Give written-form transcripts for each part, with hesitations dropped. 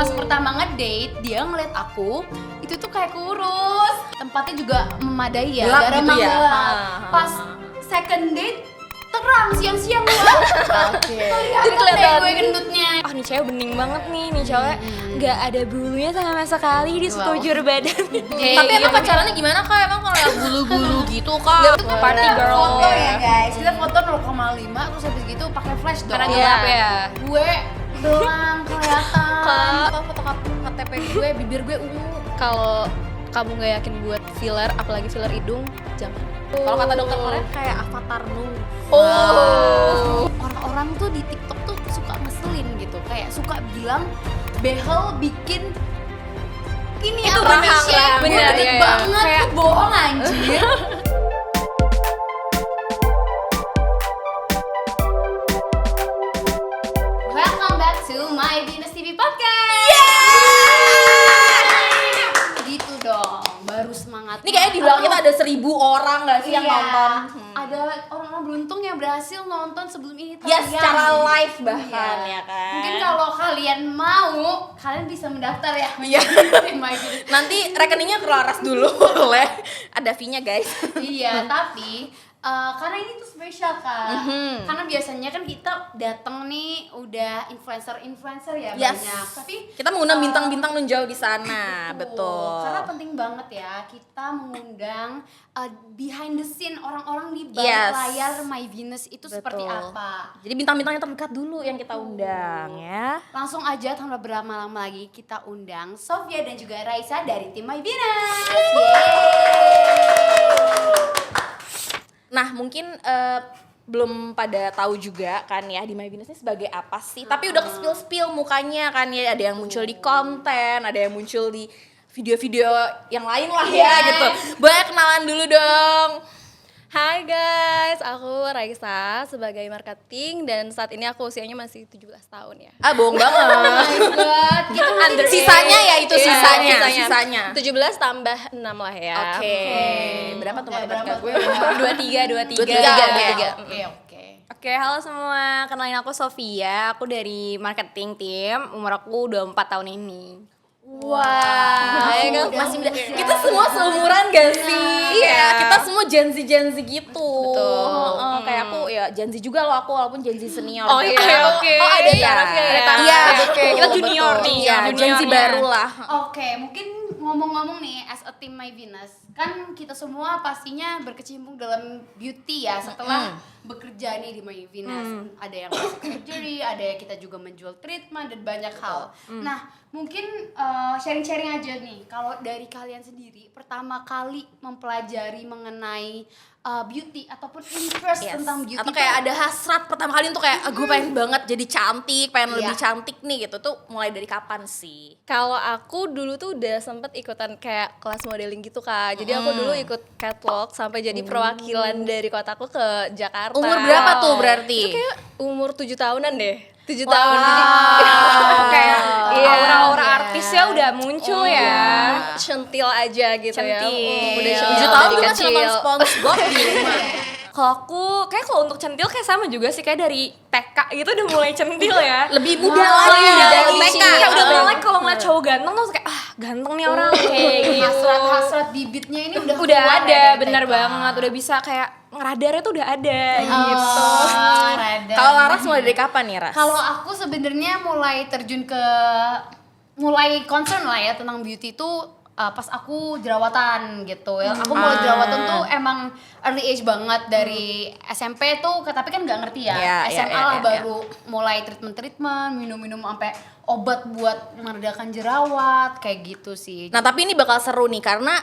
Pas pertama ngedate, dia ngeliat aku itu tuh kayak kurus, tempatnya juga memadai ya, Gelap daerah gitu ya? gelap. Pas second date terang siang-siang gua. Jadi Kelihatan deh kelihatan gue gendutnya. nih cewek bening banget nih cewek nggak ada bulunya sama sekali di sekujur badan. Tapi emang pacarannya gimana Kak? Emang kalau yang bulu-bulu gitu Kak? Party girl Foto ya guys, kita foto 0,5 terus habis gitu pakai flash dong. Karena gelap ya. Gue doang kelihatan. Foto KTP gue, bibir gue ungu. Kalau kamu nggak yakin buat filler, apalagi filler hidung, jangan. Kalau kata dokter Korea kayak avatar nu. Orang-orang tuh di TikTok tuh suka ngeselin gitu, kayak suka bilang behel bikin ini Itu apa rahang, shape, bener, gede iya, iya. banget, Kayak- tuh bohong anjir. Welcome back to my Venus TV Podcast. Gitu dong, baru semangat. Ini kayaknya di belakang kita ada 1.000 orang nggak sih yang nonton? Ada orang-orang beruntung yang berhasil nonton sebelum ini. Ya tayang. secara live bahkan Iya. ya kan. Mungkin kalau kalian mau, kalian bisa mendaftar ya. Iya. menjadi My Venus. Nanti rekeningnya kelaras dulu oleh ada fee-nya guys. Iya, tapi karena ini tuh spesial kan. Karena biasanya kan kita datang nih udah influencer ya Yes. banyak. Tapi Kita mengundang bintang-bintang menjauh di sana, betul. Karena penting banget ya kita mengundang behind the scene orang-orang di balik Yes. layar My Venus itu seperti Betul. apa. Jadi bintang-bintangnya terdekat dulu yang kita undang ya. Langsung aja tanpa berlama-lama lagi kita undang Sofia dan juga Raisa dari tim My Venus. Yeay. Nah mungkin belum pada tahu juga kan ya di My Venus ini sebagai apa sih. Tapi udah ke-spill mukanya kan ya. Ada yang muncul di konten, ada yang muncul di video-video yang lain lah ya gitu. Boleh kenalan dulu dong. Hai guys, aku Raisa sebagai marketing dan saat ini aku usianya masih 17 tahun ya. Ah bohong banget. Oh my god, kita Under Sisanya ya itu Iya, sisanya. 17 tambah 6 lah ya. Oke. Berapa tuh matematika gue? 23. Oke. Oke, halo semua. Kenalin aku Sofia. Aku dari marketing tim. Umur aku 24 tahun ini. Wah, Udah masih muda. muda. Kita semua seumuran gak sih? Iya, kita semua Gen Z gitu. Betul. Kayak aku ya Gen Z juga loh aku walaupun Gen Z senior. Oh gitu. iya, oke. Oh ada Iya. tarafnya ya. Ada tarafnya. Iya, Oke, betul. kita junior betul. nih, Iya, Gen Z juniornya. baru lah. Oke, mungkin ngomong-ngomong nih as a team My Venus, kan kita semua pastinya berkecimpung dalam beauty ya setelah bekerja nih di My Venus. Ada yang plastic surgery, ada yang kita juga menjual treatment dan banyak hal. Nah, mungkin sharing-sharing aja nih, kalau dari kalian sendiri pertama kali mempelajari mengenai beauty ataupun interest Yes. tentang beauty Atau kayak ada hasrat pertama kali tuh kayak gue pengen banget jadi cantik, pengen Iya. lebih cantik nih gitu tuh mulai dari kapan sih? Kalau aku dulu tuh udah sempet ikutan kayak kelas modeling gitu Kak. Jadi aku dulu ikut catwalk sampai jadi perwakilan dari kotaku ke Jakarta. Umur berapa tuh berarti? Itu kayak umur 7 tahunan deh. 7 Wow. tahun. Jadi kayak Iya, aura-aura iya. artisnya udah muncul ya. Iya. Centil aja gitu ya. Centil. Udah Iya. centil 7 tahun dari tuh masih nonton kecil. SpongeBob di rumah. Kalau aku kayak kalau untuk centil kayak sama juga sih kayak dari TK gitu udah mulai centil ya. Lebih muda Wow, lagi iya, dari dari TK. TK. Kayak udah mulai kalau ngeliat cowok ganteng tuh kayak ganteng nih orang kayak gitu. hasrat-hasrat bibitnya ini udah Udah keluar ada, dari bener TK. banget. Udah bisa kayak ngeradarnya tuh udah ada gitu. Oh, rada. Kalau Laras mulai dari kapan nih Ras? Kalau aku sebenarnya mulai terjun ke mulai concern lah ya tentang beauty itu pas aku jerawatan gitu ya. Aku mulai jerawatan tuh emang early age banget dari SMP tuh, tapi kan nggak ngerti ya. Iya, iya, SMA iya, lah iya. baru mulai treatment, minum-minum sampai obat buat meredakan jerawat kayak gitu sih. Nah tapi ini bakal seru nih karena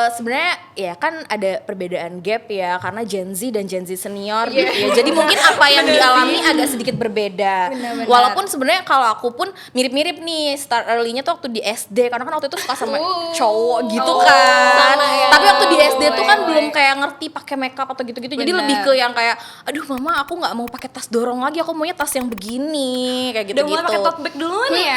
sebenarnya ya kan ada perbedaan gap ya karena Gen Z dan Gen Z senior gitu ya. Jadi mungkin apa yang dialami agak sedikit berbeda. Benar-benar. Walaupun sebenarnya kalau aku pun mirip-mirip nih start early-nya tuh waktu di SD karena kan waktu itu suka sama cowok gitu kan. sama ya. Tapi waktu di SD tuh kan Boleh. belum kayak ngerti pakai makeup atau gitu-gitu. Jadi Benar. lebih ke yang kayak aduh mama aku nggak mau pakai tas dorong lagi, aku maunya tas yang begini kayak Udah gitu-gitu. mulai pakai tote bag duluan ya.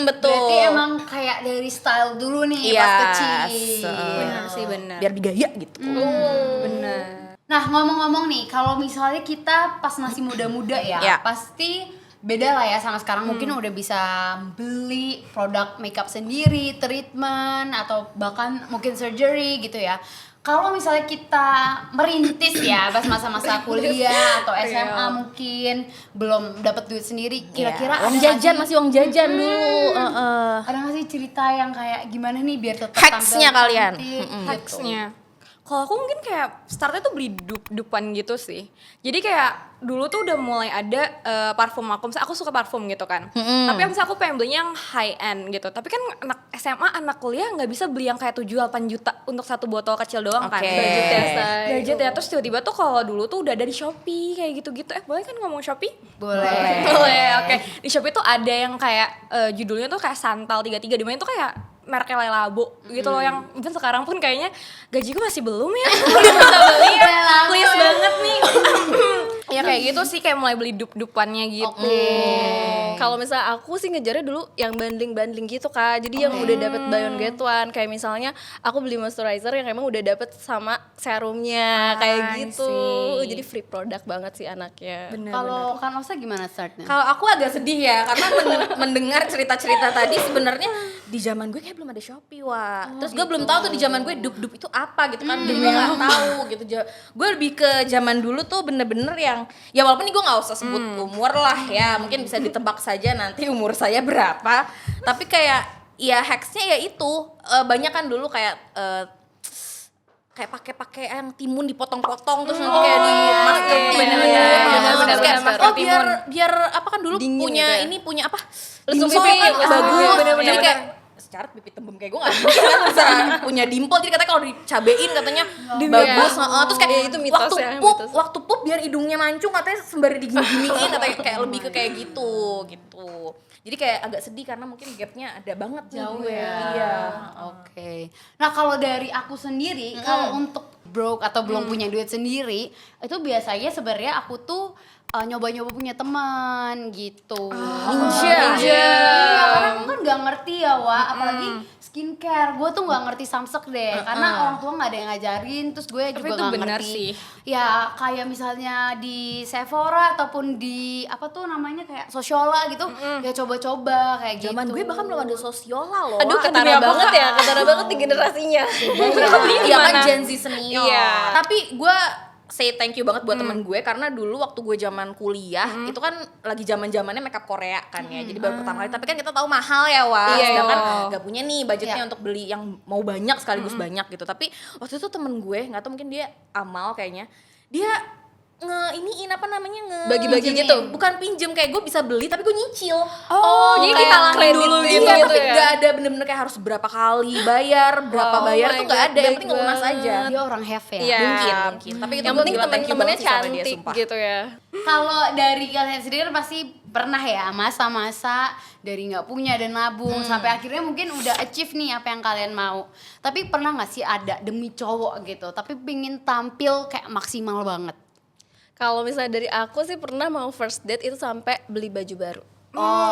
Betul. Berarti emang kayak dari style dulu nih pas Yes. kecil. Benar sih, benar. Biar digaya gitu. Benar. Nah ngomong-ngomong nih, kalau misalnya kita pas masih muda-muda ya, Ya. pasti beda lah ya sama sekarang, mungkin udah bisa beli produk makeup sendiri, treatment atau bahkan mungkin surgery gitu ya. Kalau misalnya kita merintis ya pas masa-masa kuliah atau SMA mungkin belum dapat duit sendiri, kira-kira uang ada nggak jajan sih- masih uang jajan dulu. ada nggak sih cerita yang kayak gimana nih biar tetap Hacksnya tampil kalian. cantik gitu? Hacksnya. Kalau aku mungkin kayak startnya tuh beli dup-dupan gitu sih. Jadi kayak dulu tuh udah mulai ada parfum aku. Misalnya aku suka parfum gitu kan. Tapi misalnya aku pengen belinya yang high end gitu. Tapi kan anak SMA, anak kuliah nggak bisa beli yang kayak 7-8 juta untuk satu botol kecil doang kan. Oke. Budget ya, Say. budget ya. Terus tiba-tiba tuh kalau dulu tuh udah ada di Shopee kayak gitu-gitu. Boleh kan ngomong Shopee? Boleh. Boleh, oke. Di Shopee tuh ada yang kayak judulnya tuh kayak Santal 33, di mana tuh kayak mereknya Lelabo gitu loh, yang even sekarang pun kayaknya gajiku masih belum ya. Udah bisa beli ya. Lelabo Please ya. banget nih. Ya kayak gitu sih, kayak mulai beli dup-dupannya gitu. Kalau misalnya aku sih ngejarnya dulu yang bundling-bundling gitu Kak. Jadi yang udah dapet buy one get one. Kayak misalnya aku beli moisturizer yang emang udah dapet sama serumnya kayak gitu. Jadi free product banget sih anaknya. Kalau kan Osa gimana startnya? Kalau aku agak sedih ya karena mendengar cerita-cerita tadi, sebenarnya di zaman gue kayak belum ada Shopee, Wak. Terus gue belum tahu tuh di zaman gue dup-dup itu apa gitu kan. Gue nggak tahu gitu. Gue lebih ke zaman dulu tuh bener-bener yang ya walaupun ini gue nggak usah sebut umur lah ya, mungkin bisa ditebak saja nanti umur saya berapa. Tapi kayak ya hacksnya ya itu banyak kan dulu kayak kayak pakai yang timun dipotong-potong terus nanti kayak di masker bener-bener, kayak bener-bener. oh biar apa kan dulu Dingin punya gitu ya. ini punya apa Lesung dimple pipi, kan lesung bagus pipi, bener-bener. jadi kayak secara pipi tembem kayak gue nggak mungkin kan bisa punya dimple, jadi katanya kalau dicabein katanya bagus. Terus kayak itu mitos waktu ya, pup mitos. waktu pup biar hidungnya mancung katanya sembari digini-giniin katanya, kayak lebih ke kayak gitu. Jadi kayak agak sedih karena mungkin gapnya ada banget Jauh gue. ya. Iya. Oke. Nah kalau dari aku sendiri, kalau untuk broke atau belum punya duit sendiri, itu biasanya sebenarnya aku tuh nyoba-nyoba punya teman gitu. Ninja. Iya, karena aku kan nggak ngerti ya, Wak. Apalagi skincare, gue tuh nggak ngerti samsek deh. Karena orang tua nggak ada yang ngajarin, terus gue Tapi juga itu nggak benar ngerti. sih. Ya kayak misalnya di Sephora ataupun di apa tuh namanya kayak Sociola gitu, ya coba-coba kayak gitu. Zaman gue bahkan belum ada sosiola loh. Aduh Wak. ketara banget ya, ketara banget di generasinya. Iya kan Gen Z senior. Iya. Tapi gue say thank you banget buat temen gue karena dulu waktu gue zaman kuliah itu kan lagi zaman-zamannya makeup Korea kan ya. Jadi baru pertama kali, tapi kan kita tahu mahal ya, Wak. Iya, Sedangkan iya. nggak punya nih budgetnya untuk beli yang mau banyak sekaligus banyak gitu. Tapi waktu itu temen gue, nggak tahu mungkin dia amal kayaknya. Dia iniin apa namanya Bagi-bagi pinjemin. gitu? Bukan pinjem, kayak gue bisa beli tapi gue nyicil. Jadi kayak ditalangin kredit dulu gitu gitu. Iya, gitu tapi ya? nggak ada bener-bener kayak harus berapa kali bayar, berapa bayar my tuh nggak God, ada. Yang baik penting ngelunas aja. Dia orang have ya. Iya. Mungkin. Tapi itu Yang gue penting bilang thank you temen-temennya banget sih sama dia, cantik sumpah. gitu ya. Kalau dari kalian sendiri kan pasti pernah ya masa-masa dari nggak punya dan nabung sampai akhirnya mungkin udah achieve nih apa yang kalian mau. Tapi pernah nggak sih ada demi cowok gitu, tapi pingin tampil kayak maksimal banget? Kalau misalnya dari aku sih pernah mau first date itu sampai beli baju baru.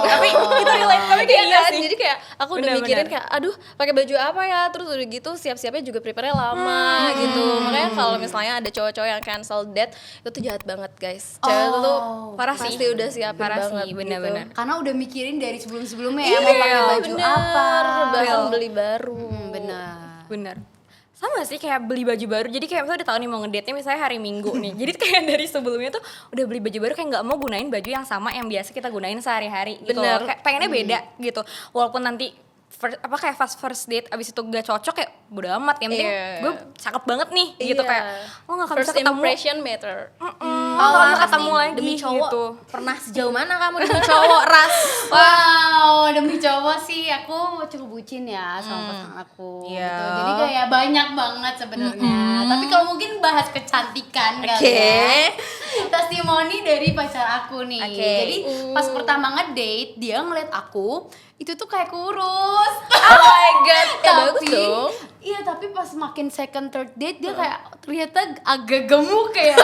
Tapi itu relate, tapi kayak iya Kan? sih. Jadi kayak aku udah Benar-benar. mikirin kayak aduh pakai baju apa ya, terus udah gitu siap-siapnya juga prepare-nya lama gitu. Makanya kalau misalnya ada cowok-cowok yang cancel date itu tuh jahat banget guys. Cewek itu tuh parah sih. pasti udah siapin Parah sih, banget benar-benar. gitu. Karena udah mikirin dari sebelum-sebelumnya ya mau pakai baju apa. Bahkan beli baru. Bener. Bener. Sama sih kayak beli baju baru, jadi kayak misalnya udah tahu nih mau ngedate-nya misalnya hari Minggu nih, jadi kayak dari sebelumnya tuh udah beli baju baru, kayak nggak mau gunain baju yang sama yang biasa kita gunain sehari-hari gitu Bener. loh. Kayak pengennya beda gitu, walaupun nanti kayak first date abis itu gak cocok, kayak bodo amat, yang penting Iya. gue cakep banget nih gitu, Iya. kayak lo gak akan bisa First ketemu impression matter. kalau nggak ketemu lagi demi cowok gitu. pernah sejauh mana kamu demi cowok, Ras? Wow, demi cowok sih aku cukup bucin ya sama pasangan aku Iya. gitu. Jadi kayak banyak banget sebenarnya. Tapi kalau mungkin bahas kecantikan kali Oke. ya. Testimoni dari pacar aku nih. Oke. Jadi pas pertama ngedate dia ngeliat aku itu tuh kayak kurus. Oh my god, ya bagus Tapi dong. Iya, tapi pas makin second third date dia kayak ternyata agak gemuk kayak.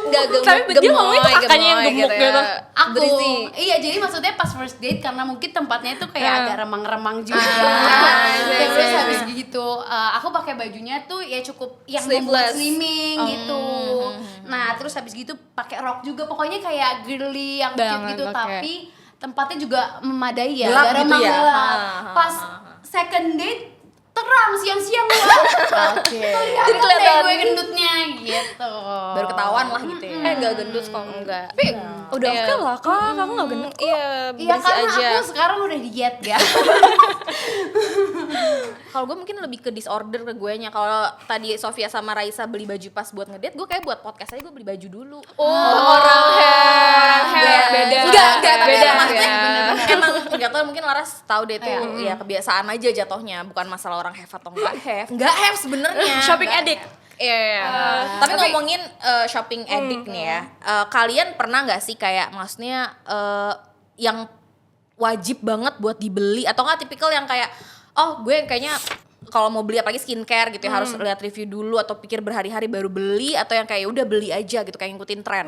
Nggak gemuk, Tapi dia ngomongnya tuh kakaknya yang gemuk gitu. Aku Berisi. iya, jadi maksudnya pas first date karena mungkin tempatnya itu kayak agak remang-remang juga. iya, Terus iya. habis gitu aku pakai bajunya tuh ya cukup yang Sleeveless. membuat slimming gitu. Nah, terus habis gitu pakai rok juga, pokoknya kayak girly yang cute Banget, gitu, oke. tapi tempatnya juga memadai ya, Gelap gak gitu remang ya? gelap. Pas second date terang siang-siang gua. Oke. Jadi kelihatan. gue gendutnya gitu. Baru ketahuan lah gitu ya. Enggak gendut kok, enggak. Tapi udah Iya. oke lah kak, kamu nggak gendut. Iya, Iya, berisi karena aja. aku sekarang udah diet ya. Kalau gue mungkin lebih ke disorder ke gue nya. Kalau tadi Sofia sama Raisa beli baju pas buat ngedate, gue kayak buat podcast aja gue beli baju dulu. Orang Beda. Enggak, tapi Beda. emang maksudnya Bener-bener. emang enggak tahu mungkin Laras tahu deh tuh ya kebiasaan aja jatuhnya, bukan masalah orang have atau enggak have. Enggak have sebenarnya. Shopping Nggak addict. have. Iya. Tapi ngomongin shopping addict nih ya, kalian pernah nggak sih kayak maksudnya yang wajib banget buat dibeli atau nggak tipikal yang kayak oh gue kayaknya kalau mau beli apalagi skincare gitu ya harus lihat review dulu atau pikir berhari-hari baru beli, atau yang kayak udah beli aja gitu kayak ngikutin tren.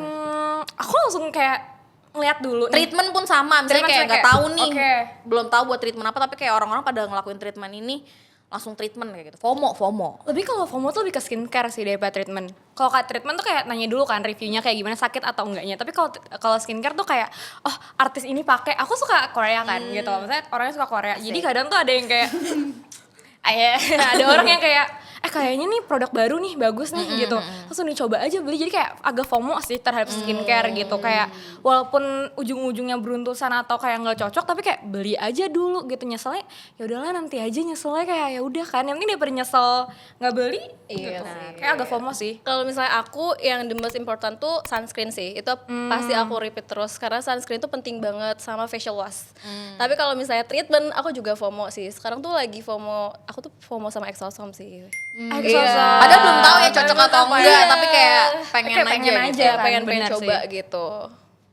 Aku langsung kayak ngeliat dulu. nih. Treatment pun sama, misalnya Treatment kayak saya nggak kayak, tahu nih, oke. belum tahu buat treatment apa, tapi kayak orang-orang pada ngelakuin treatment ini langsung treatment kayak gitu. FOMO. Lebih kalau FOMO tuh lebih ke skincare sih daripada treatment. Kalau kayak treatment tuh kayak nanya dulu kan reviewnya kayak gimana, sakit atau enggaknya. Tapi kalau skincare tuh kayak oh artis ini pakai. Aku suka Korea kan gitu. Maksudnya orangnya suka Korea. Jadi kadang tuh ada yang kayak ada orang yang kayak kayaknya nih produk baru nih bagus nih gitu. Langsung dicoba aja beli. Jadi kayak agak FOMO sih terhadap skincare gitu. Kayak walaupun ujung-ujungnya beruntusan atau kayak nggak cocok, tapi kayak beli aja dulu gitu. Nyeselnya ya udahlah nanti aja, nyeselnya kayak ya udah kan. Yang penting daripada nyesel nggak beli gitu. Kayak agak FOMO sih. Kalau misalnya aku yang the most important tuh sunscreen sih. Itu pasti aku repeat terus karena sunscreen tuh penting banget sama facial wash. Tapi kalau misalnya treatment aku juga FOMO sih. Sekarang tuh lagi FOMO, aku tuh FOMO sama Exosome sih. Exosome. Padahal belum tahu ya cocok atau Apa enggak, ya? tapi kayak pengen Kayak aja. pengen gitu. aja. Iya, kan, pengen bener coba sih. gitu.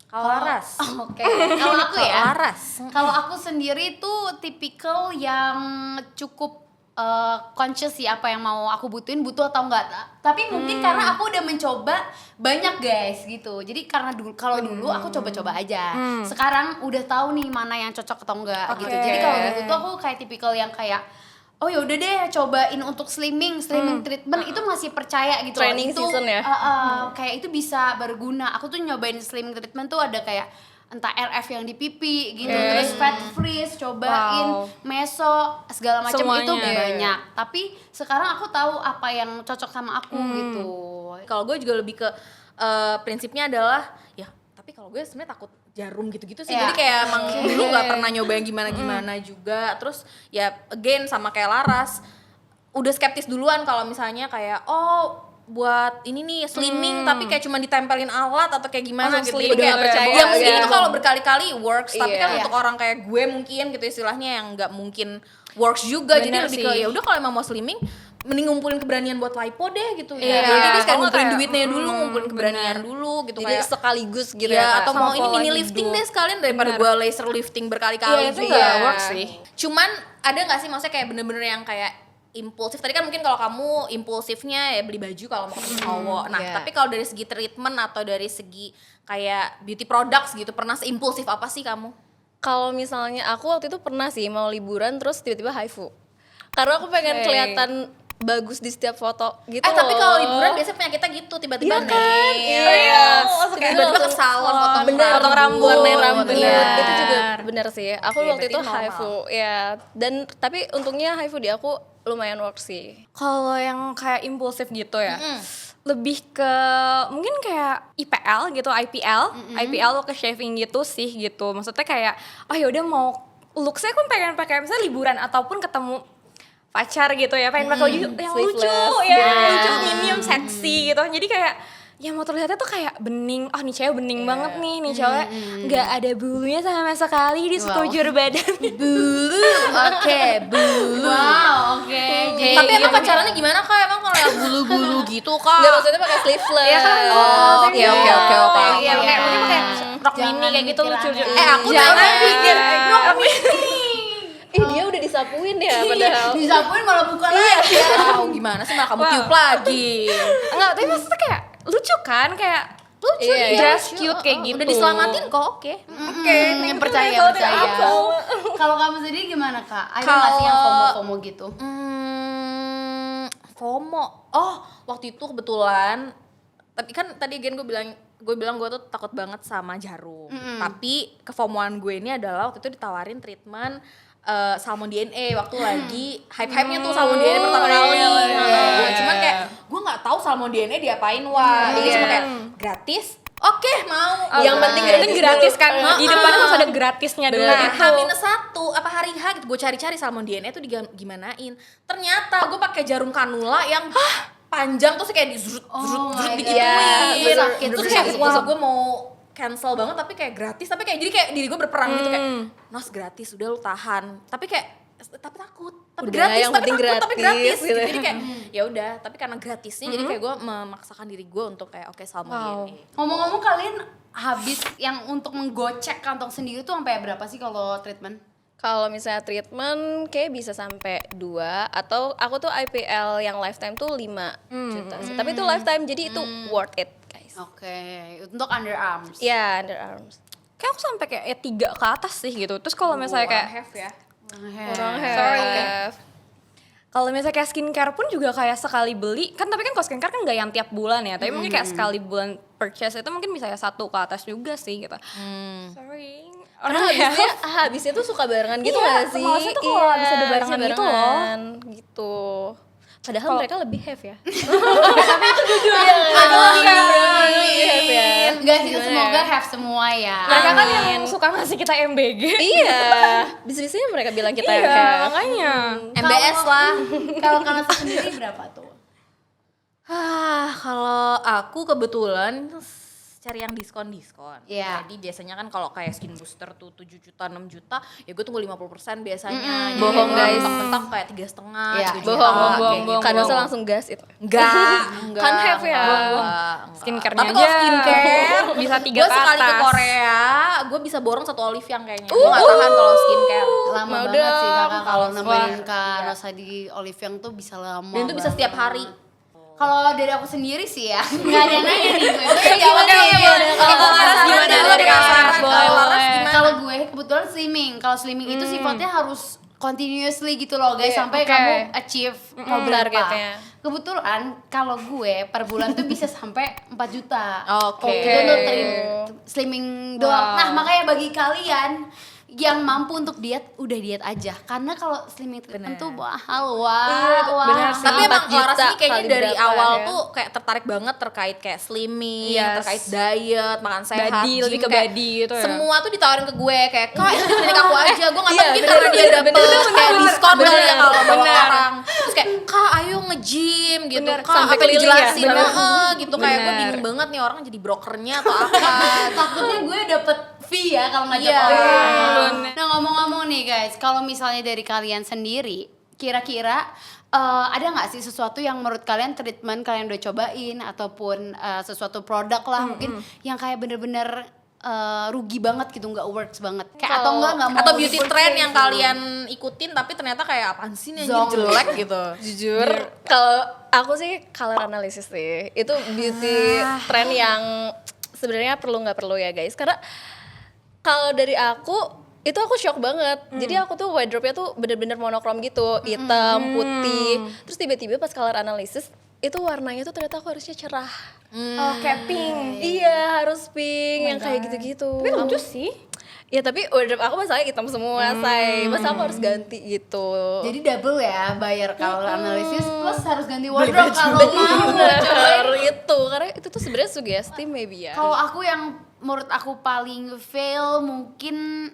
Kalau Laras. Oke. Kalau aku ya, Laras. kalau aku sendiri tuh tipikal yang cukup conscious sih apa yang mau aku butuhin, butuh atau enggak. Tapi mungkin karena aku udah mencoba banyak guys gitu. Jadi karena dulu aku coba-coba aja. Sekarang udah tahu nih mana yang cocok atau enggak gitu. Jadi kalau gitu tuh aku kayak tipikal yang kayak oh ya udah deh cobain untuk slimming treatment itu masih percaya gitu. Training Itu, season ya? kayak itu bisa berguna. Aku tuh nyobain slimming treatment tuh ada kayak entah RF yang di pipi gitu, terus fat freeze, cobain meso segala macam itu Semuanya. banyak. Tapi sekarang aku tahu apa yang cocok sama aku gitu. Kalau gue juga lebih ke prinsipnya adalah ya tapi kalau gue sebenarnya takut jarum gitu-gitu sih. Iya. Jadi kayak emang dulu nggak pernah nyoba yang gimana-gimana juga. Terus ya again sama kayak Laras udah skeptis duluan kalau misalnya kayak oh buat ini nih slimming tapi kayak cuma ditempelin alat atau kayak gimana Langsung gitu. slim, Jadi kayak udah percaya ya mungkin ya. itu kalau berkali-kali works, tapi kan Iya. untuk orang kayak gue mungkin gitu istilahnya yang nggak mungkin works juga. Jadi Bener lebih sih. ke ya udah kalau emang mau slimming mending ngumpulin keberanian buat lipo deh gitu. Iya. Ya, jadi dia sekarang Kalau ngumpulin kayak, duitnya dulu, ngumpulin keberanian dulu gitu Jadi kayak sekaligus gitu ya, ya. Kak. atau mau sama ini pola mini hidup. lifting deh sekalian daripada gue laser lifting berkali-kali Iya, itu juga. nggak works sih. Cuman ada nggak sih maksudnya kayak bener-bener yang kayak impulsif? Tadi kan mungkin kalau kamu impulsifnya ya beli baju kalau mau ketemu cowok. Nah, iya. tapi kalau dari segi treatment atau dari segi kayak beauty products gitu, pernah seimpulsif apa sih kamu? Kalau misalnya aku waktu itu pernah sih mau liburan terus tiba-tiba haifu. Karena aku pengen Oke. kelihatan bagus di setiap foto gitu Tapi loh. kalau liburan biasanya penyakitnya gitu tiba-tiba Iya kan? Iya. Langsung kayak Tiba-tiba ke salon potong potong rambut. warnain rambut Bener. itu juga bener sih. Aku Iya, waktu itu berarti normal. haifu ya. Dan tapi untungnya haifu di aku lumayan work sih. Kalau yang kayak impulsif gitu ya, lebih ke mungkin kayak IPL gitu, IPL ke shaving gitu sih gitu. Maksudnya kayak oh ya udah mau looksnya aku pengen pakai misalnya liburan ataupun ketemu pacar gitu ya, pengen pakai baju yang lucu Sleeveless, ya, gitu. lucu, minim, seksi gitu. Jadi kayak ya mau terlihatnya tuh kayak bening, oh nih cewek bening banget nih cewek nggak ada bulunya sama sekali di sekujur badan. Oke, bulu. Wow, oke. Jadi Tapi emang pacarannya gimana Kak? Emang kalau yang bulu-bulu gitu Kak? Enggak, maksudnya pakai sleeveless. Ya kan, Oh, oke. Iya, kayak mungkin pakai rok Jangan mini kayak gitu mikir lucu-lucu. aneh. Aku jangan pikir rok Ih, dia udah disapuin ya padahal. Disapuin malah buka lagi. Tahu gimana sih malah kamu tiup lagi. Enggak, tapi maksudnya kayak lucu kan, kayak lucu Iya, dress cute kayak gitu. Udah diselamatin kok, oke. Oke, yang percaya. Kalau kamu sendiri gimana Kak? Ada nggak sih yang FOMO gitu? FOMO. Oh, waktu itu kebetulan tapi kan tadi gue bilang gue tuh takut banget sama jarum. Tapi kefomoan gue ini adalah waktu itu ditawarin treatment salmon DNA waktu lagi hype-hype-nya tuh salmon DNA pertama kali. Cuman kayak gue nggak tahu salmon DNA diapain jadi cuma kayak gratis. Oke, mau. Yang penting gratis kan. Di depannya harus ada gratisnya dulu Nah, gitu. H-1 apa hari H gitu gue cari-cari salmon DNA tuh gimanain. Ternyata gue pakai jarum kanula yang panjang tuh kayak Oh zrut my digituin. God. Itu sakit Terus sih. kayak wah gue mau cancel banget tapi kayak gratis tapi kayak jadi kayak diri gue berperang gitu kayak Nos gratis udah lu tahan tapi takut tapi Udah, gratis yang tapi penting takut tapi gratis, gratis gitu. jadi kayak ya udah tapi karena gratisnya jadi kayak gue memaksakan diri gue untuk kayak oke salmon DNA. Ngomong-ngomong kalian habis yang untuk menggocek kantong sendiri tuh sampai berapa sih kalau treatment? Kalau misalnya treatment kayak bisa sampai 2 atau aku tuh IPL yang lifetime tuh 5 juta sih. Tapi itu lifetime jadi itu worth it, guys. Oke, untuk underarms. Ya, underarms. Kayak aku sampai kayak 3 ke atas sih gitu. Terus kalau misalnya kayak have ya. Orang Sorry. have. kalau misalnya kayak skincare pun juga kayak sekali beli kan, tapi kan kalau skincare kan nggak yang tiap bulan ya, tapi mungkin kayak sekali bulan purchase itu mungkin bisa ya 1 ke atas juga sih gitu. Sorry. Karena Orang habisnya tuh suka barengan gitu Iya, gak sih? malesnya tuh kalau habis ada barengan bisa gitu loh. barengan, gitu. Padahal mereka lebih have ya. Enggak sih, semoga have semua ya. mereka kan yang suka ngasih kita MBG. Iya, bisa-bisanya mereka bilang kita Iya, have. makanya. MBS lah. Kalau kalian sendiri berapa tuh? Kalau aku kebetulan cari yang diskon-diskon. Iya. Jadi biasanya kan kalau kayak skin booster tuh 7 juta, 6 juta, ya gue tunggu 50% biasanya. Jadi Bohong, gue guys. mentok-mentok kayak 3,5, Iya. 3 juta. Bohong. Kadang saya langsung gas itu. Enggak. Kan have ya. Enggak. Skincare-nya Tapi kalau aja. skincare Bisa 3 gue ke sekali ke atas. Korea, gue bisa borong 1 olive yang kayaknya. Gue gak tahan kalau skincare. Lama Mau banget sih dong. kakak kalau nemenin Wah, Kak Rosa di Oliviang tuh bisa lama. Dan itu bisa setiap hari. Kalau dari aku sendiri sih ya, nggak ada yang nanya nih gue. Jawab deh. Kalau Laras gimana? Boleh, Dari Laras, boleh. kalau Laras gimana? Kalau gue kebetulan slimming. Kalau slimming itu sifatnya harus continuously gitu loh guys, sampai oke. kamu achieve mau berapa. targetnya. Kebetulan kalau gue per bulan tuh bisa sampai 4 juta. Oke. Itu untuk slimming doang. Nah, makanya bagi kalian yang mampu untuk diet, udah diet aja. Karena kalau slimming treatment tuh mahal, wah. bener sih. Tapi emang 4 Laras juta ini kayaknya kali dari berapa awal ya? tuh kayak tertarik banget terkait kayak slimming, Yes. terkait diet, makan sehat, Body, lebih gym, ke kayak body gitu ya. semua tuh ditawarin ke gue kayak kak itu klinik aku aja, gue nggak tahu Iya, mungkin bener, karena dia bener, dapet bener, kayak diskon kali ya kalau bawa bener. orang, terus kayak kak ayo nge-gym gitu, Bener, kak sampai apa keliling ya? dijelasin, Bener. gitu kayak gue Bener. bingung banget nih orang jadi brokernya atau apa. Takutnya gue dapet fee ya kalau ngajak Iya. orang. Nah ngomong-ngomong nih guys, kalau misalnya dari kalian sendiri, kira-kira ada nggak sih sesuatu yang menurut kalian treatment kalian udah cobain ataupun sesuatu produk lah mungkin yang kayak bener-bener rugi banget gitu, nggak works banget, kayak atau nggak mau Atau beauty di-purchase trend yang gitu. kalian ikutin tapi ternyata kayak apaan sih nih anjir, Zonk. jelek gitu. Jujur, kalau aku sih color analysis sih. Itu beauty trend yang sebenarnya perlu nggak perlu ya guys. Karena kalau dari aku itu aku shock banget. Jadi aku tuh wardrobe-nya tuh bener-bener monokrom gitu, hitam, putih. Terus tiba-tiba pas color analysis itu warnanya tuh ternyata aku harusnya cerah. Oh, kayak pink. Iya, harus pink yang kayak gitu-gitu. Tapi lucu sih. Ya tapi wardrobe aku masalahnya hitam semua, say. Masa aku harus ganti gitu. Jadi double ya, bayar color analysis plus harus ganti wardrobe kalau mau. bener itu karena itu tuh sebenarnya sugesti maybe ya. Kalau aku yang menurut aku paling fail mungkin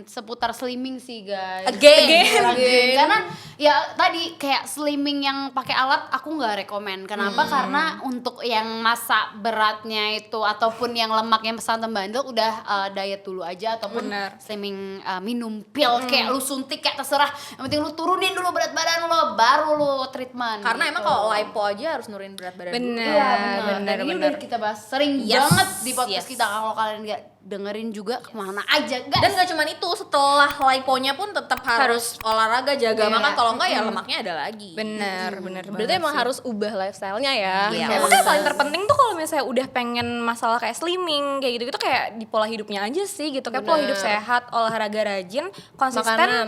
seputar slimming sih guys. Again. Karena ya tadi kayak slimming yang pakai alat aku nggak rekomen. Kenapa? Karena untuk yang masa beratnya itu ataupun yang lemaknya pesan bandel udah diet dulu aja ataupun Bener. slimming minum pil kayak lu suntik kayak terserah. Yang penting lu turunin dulu berat badan lo baru lu treatment. Karena emang gitu. kalau lipo aja harus nurunin berat badan dulu. Bener. Iya benar. Dan ini bener. udah kita bahas sering Yes, banget di podcast yes. kita. Kalau kalian nggak dengerin juga kemana aja guys. Dan gak cuma itu, setelah liponya pun tetap harus olahraga, jaga Iya. makan, kalau enggak ya lemaknya ada lagi. Bener Berarti emang harus ubah lifestyle-nya ya. Iya. Emang yang paling terpenting tuh kalau misalnya udah pengen masalah kayak slimming kayak gitu-gitu kayak di pola hidupnya aja sih gitu. Kayak pola hidup sehat, olahraga rajin, konsisten. Makanan.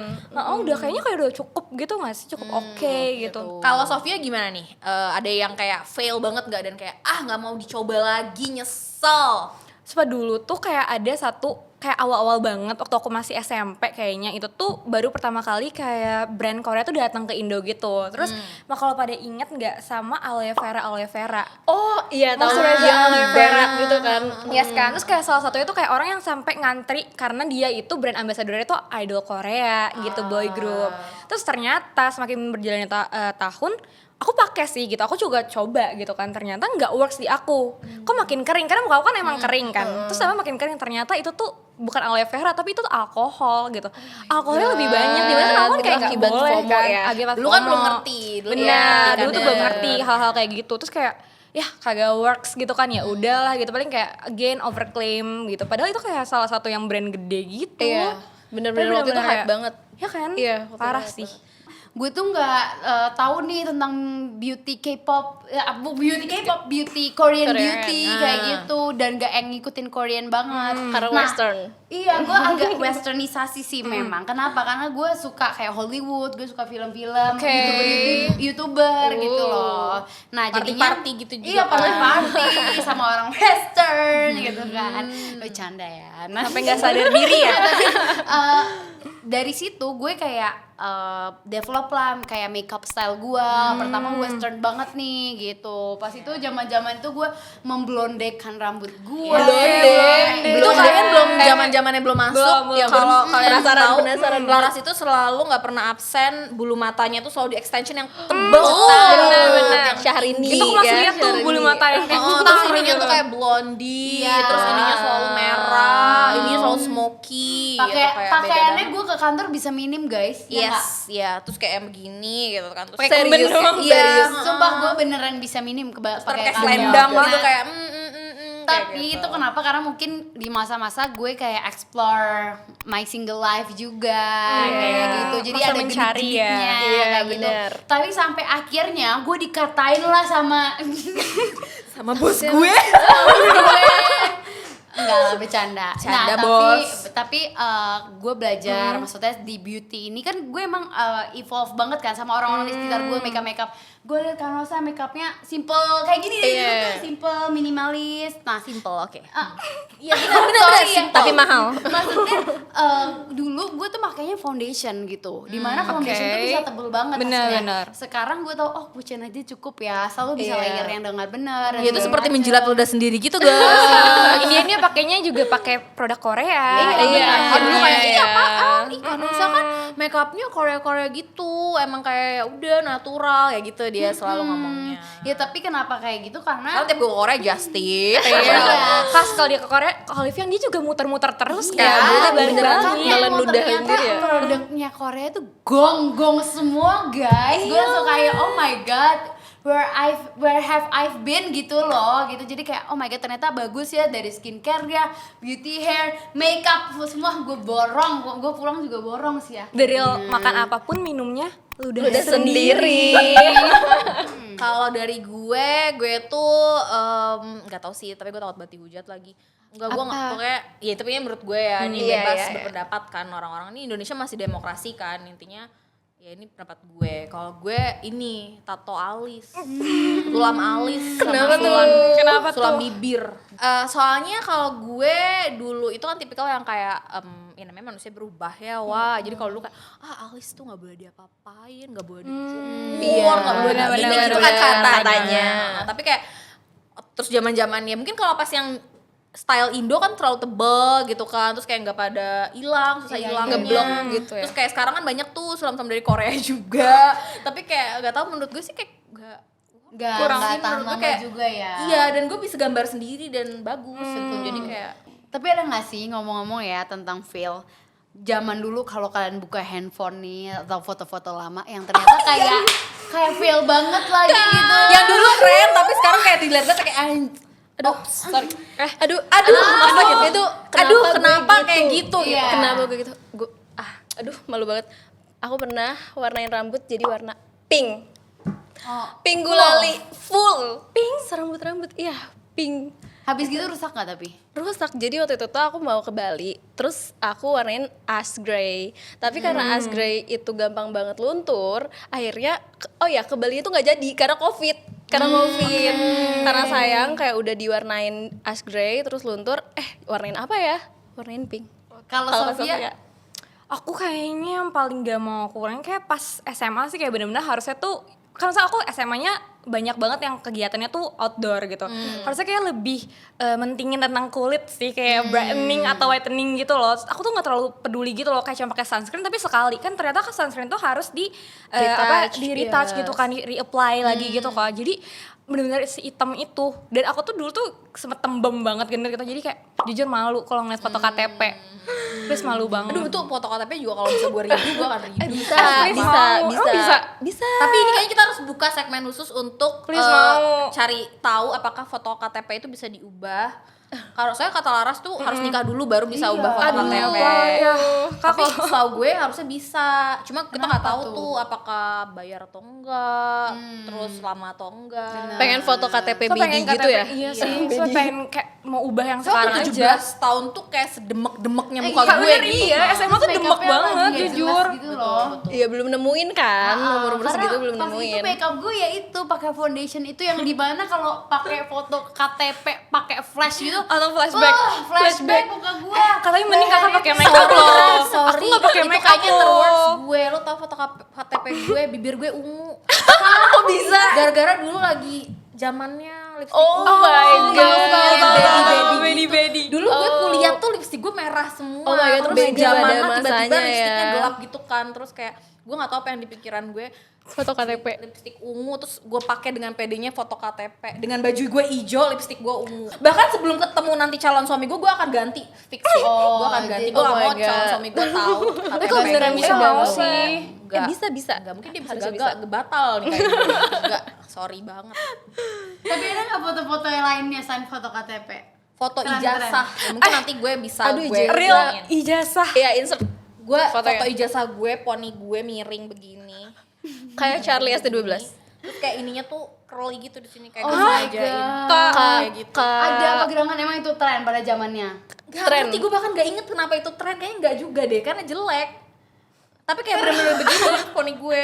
Udah kayaknya kayak udah cukup gitu nggak sih? Cukup oke gitu. Kalau Sofia gimana nih? Ada yang kayak fail banget gak dan kayak nggak mau dicoba lagi, nyesel? Coba dulu tuh kayak ada satu kayak awal-awal banget waktu aku masih SMP kayaknya itu tuh baru pertama kali kayak brand Korea tuh datang ke Indo gitu. Terus kalau pada inget nggak sama aloe vera. Oh iya tahu Moisturizer yang aloe berak gitu kan. Yes kan, terus kayak salah satunya tuh kayak orang yang sampai ngantri karena dia itu brand ambassador itu idol Korea gitu, boy group. Terus ternyata semakin berjalannya tahun, aku pakai sih gitu, aku juga coba gitu kan, ternyata nggak works di aku. Kok makin kering, karena muka aku kan emang kering kan. Terus sama makin kering, ternyata itu tuh bukan aloe vera tapi itu tuh alkohol gitu. Alkoholnya lebih banyak dibanding aku kan kayak nggak Akibat boleh FOMO kan. ya. Akibat Dulu kan FOMO. belum ngerti, dulu Bener, ya, dulu tuh kan belum ya. ngerti hal-hal kayak gitu. Terus kayak ya kagak works gitu kan, ya udahlah gitu, paling kayak again overclaim gitu. Padahal itu kayak salah satu yang brand gede gitu. Iya. Bener-bener Tapi waktu itu bener-bener hype kayak- banget. Ya kan? Iya, waktu Parah itu sih. Gue tuh nggak tahu nih tentang beauty K-pop, beauty Korean Korean, beauty kayak gitu, dan nggak yang ngikutin Korean banget. Karena western. Iya, gue agak westernisasi sih memang. Kenapa? Karena gue suka kayak Hollywood, gue suka film-film, youtuber gitu loh. Nah jadinya Party-party gitu juga Iya, kan. party sama orang western gitu kan. Bercanda ya. Nah, Sampai nggak sadar diri ya. Eh, dari situ gue kayak develop lah kayak makeup style gue. Pertama western banget nih gitu. Pas itu zaman-zaman itu gue memblondekan rambut gue. Itu kalian belum zamannya belum masuk. Belum. Ya kalau kalian tahu, penasaran. Laras itu selalu nggak pernah absen, bulu matanya tuh selalu di extension yang tebel. benar. Syahrini. Itu aku masih ya, lihat tuh Syahrini. bulu mata yang kayak gitu. Terus ininya tuh kayak blondie, Iya. terus ininya selalu merah, ininya selalu smoky. Pakai gitu, kayak pakaiannya beda gue ke kantor bisa minim guys. Ya nggak? Yes, ya terus kayak begini gitu kan. Terus Pakai kemben doang. Iya, sumpah gue beneran bisa minim pakai pakai kantor. selendang Nah, gitu kayak tapi kayak itu kenapa? Karena mungkin di masa-masa gue kayak explore my single life juga kayak gitu. Jadi Masa ada mencari ya. genit-genitnya Iya, kayak gitu. bener. Tapi sampai akhirnya gue dikatain lah sama sama bos gue. enggak lah, bercanda. Bercanda, Nah, Bos. tapi gue belajar maksudnya di beauty ini kan gue emang evolve banget kan sama orang-orang di sekitar gue, makeup. Gue liat kan Rosa makeupnya simple kayak gini deh, gitu tuh, simple, minimalis. Nah, Simple, oke. iya benar, Tapi mahal. Maksudnya dulu gue tuh makainya foundation gitu, dimana foundation tuh bisa tebel banget hasilnya. Benar. Sekarang gue tau, oh kucing aja cukup ya, selalu bisa layer yang dengan benar. Ya itu seperti menjilat ludah sendiri gitu guys. Ini pakainya juga pakai produk Korea. Iya, dulu kayak iya. ini apaan? Ih, Kanusa kan makeupnya Korea gitu, emang kayak ya udah natural ya gitu dia selalu ngomongnya. Ya tapi kenapa kayak gitu? Karena Kalau tiap gue ke Korea Justin. Pas kalau dia ke Korea, ke Olivia dia juga muter-muter terus Iya, kan. beneran Balik-balik. nelan ludah ternyata sendiri ya. produknya Korea tuh gong semua guys. Gue langsung kayak oh my god, where have I been gitu loh gitu. Jadi kayak oh my god, ternyata bagus ya, dari skincare ya, beauty, hair, makeup semua gue borong. Gue pulang juga borong sih ya. Dari makan apapun minumnya ludah Udah sendiri. Kalau dari gue tuh nggak tahu sih, tapi gue takut banget dihujat lagi. Enggak, gue nggak, pokoknya ya tapi menurut gue ya ini Iya, bebas iya, iya. berpendapat kan, orang-orang ini Indonesia masih demokrasi kan, intinya ya ini pendapat gue. Kalau gue ini tato alis, tulam alis, Kenapa sama tuh? Kenapa sulam tuh? bibir. Soalnya kalau gue dulu itu kan tipikal yang kayak ya namanya manusia berubah ya, wah. Jadi kalau dulu kayak alis tuh nggak boleh diapa-apain, nggak boleh dicukur, Iya, nggak boleh benar, ini benar, gitu kan benar, katanya. Nah, tapi kayak terus zaman-zamannya mungkin kalau pas yang style Indo kan terlalu tebel gitu kan, terus kayak nggak pada hilang, susah hilangnya, ngeblok gitu ya. Terus kayak sekarang kan banyak tuh sulam-sulam dari Korea juga, tapi kayak nggak tahu, menurut gue sih kayak Kurang sih, tahan menurut gue lama kayak juga ya. iya, dan gue bisa gambar sendiri dan bagus gitu, jadi kayak Tapi ada nggak sih ngomong-ngomong ya tentang fail? Zaman dulu kalau kalian buka handphone nih atau foto-foto lama yang ternyata kayak fail banget lagi gitu. yang dulu keren tapi sekarang kayak dilihat kayak aduh sorry Aduh, masa gitu. Itu kenapa gue kayak gitu Iya. ya? Kenapa gue gitu? Aduh, malu banget. Aku pernah warnain rambut jadi warna pink. Pink gulali full. Pink serambut-rambut. Iya, pink. Habis gitu rusak nggak tapi? Rusak. Jadi waktu itu tuh aku mau ke Bali, terus aku warnain ash gray. Tapi karena ash gray itu gampang banget luntur, akhirnya ke Bali itu nggak jadi karena COVID. Karena sayang kayak udah diwarnain ash gray terus luntur, warnain apa ya? Warnain pink. Kalau Kalau Sofia, Aku kayaknya yang paling gak mau aku kurangin kayak pas SMA sih kayak bener-bener harusnya tuh kan aku SMA-nya banyak banget yang kegiatannya tuh outdoor gitu. Harusnya kayak lebih mentingin tentang kulit sih kayak brightening atau whitening gitu loh. Aku tuh nggak terlalu peduli gitu loh kayak cuma pakai sunscreen tapi sekali kan ternyata kan sunscreen tuh harus di retouch gitu kan, reapply lagi gitu kan. Jadi bener-bener si hitam itu dan aku tuh dulu tuh sempet tembem banget gitu jadi kayak jujur malu kalau ngeliat foto KTP. Terus malu banget. Aduh itu foto KTP juga kalau bisa gue review gue akan review. Bisa. Tapi ini kayaknya kita harus buka segmen khusus untuk Please, mau. cari tahu apakah foto KTP itu bisa diubah. Kalau saya kata Laras tuh harus nikah dulu baru bisa ubah foto KTP. Tapi setahu gue harusnya bisa. Cuma kita nggak tahu tuh apakah bayar atau enggak, terus lama atau enggak. Pengen foto KTP So, pengen BD gitu KTP, ya? Iya sih. So, pengen kayak mau ubah yang Saya sekarang waktu aja. 17 tahun tuh kayak sedemek-demeknya muka Kak, gue bener gitu. iya, SMA tuh demek make-upnya lagi banget nggak jelas jujur. gitu loh. Iya belum nemuin kan, umur Karena segitu belum pas itu nemuin. makeup gue ya itu pakai foundation itu yang di mana kalau pakai foto KTP pakai flash gitu Atau flashback. flashback muka gue Katanya mending kakak pakai makeup loh. Sorry, Aku nggak pakai itu makeup kayaknya loh. terworst gue. Lo tau foto KTP gue, bibir gue ungu. Kok bisa? Gara-gara dulu lagi zamannya lipstick Oh ungu. my god. Bedi-bedi. Dulu gue kuliah tuh lipstick gue merah semua. Oh my god, terus beda zaman pada tiba-tiba masanya lipstiknya ya. gelap gitu kan. Terus kayak gue nggak tahu apa yang di pikiran gue. Foto KTP. Lipstick ungu terus gue pakai dengan pedenya foto KTP dengan baju gue hijau, lipstick gue ungu. Bahkan sebelum ketemu nanti calon suami gue akan ganti fix sih. Gue akan ganti. Gue gak oh my mau calon God. suami gue tahu. Tapi kok beneran bisa mau sih? Bisa. Enggak, mungkin dia bisa Harusnya gagal, batal nih kayaknya. Enggak, sorry banget. tapi ada nggak foto-foto yang lainnya selain foto KTP Foto Keren, ijazah. Ya, mungkin nanti gue bisa Aduh, gue ijazah. Real hilangin. ijazah. Iya insert Gue Fotonya. foto ijazah gue, poni gue miring begini. kayak Charlie ST12. Terus kayak ininya tuh curly gitu di sini kayak Oh gue my sengajain. God. Kayak gitu. ada apa gerangan emang itu tren pada zamannya Gak Tren. ngerti, gue bahkan gak inget kenapa itu tren. Kayaknya gak juga deh, karena jelek. Tapi kayak bener-bener begini poni gue.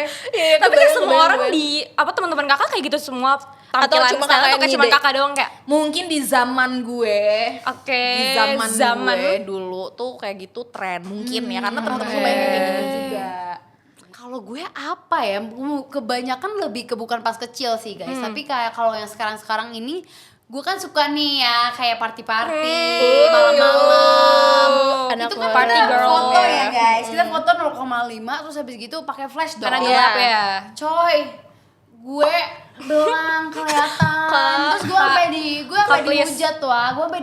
Tapi kayak semua orang di teman-teman kakak kayak gitu semua tampilan cuma style kakak atau yang kayak cuma ngide? kakak doang kayak Mungkin di zaman gue, oke, di zaman gue dulu tuh kayak gitu tren mungkin ya, karena teman-teman gue banyak yang kayak gitu juga. kalau gue apa ya kebanyakan lebih ke bukan pas kecil sih guys tapi kayak kalau yang sekarang ini gue kan suka nih ya kayak party-party malam-malam Anak itu kan party kita girl foto ya. ya guys kita foto 0,5 terus habis gitu pakai flash dong karena gelap ya. coy gue belang kelihatan terus gue sampai Please. dihujat tuh gue sampai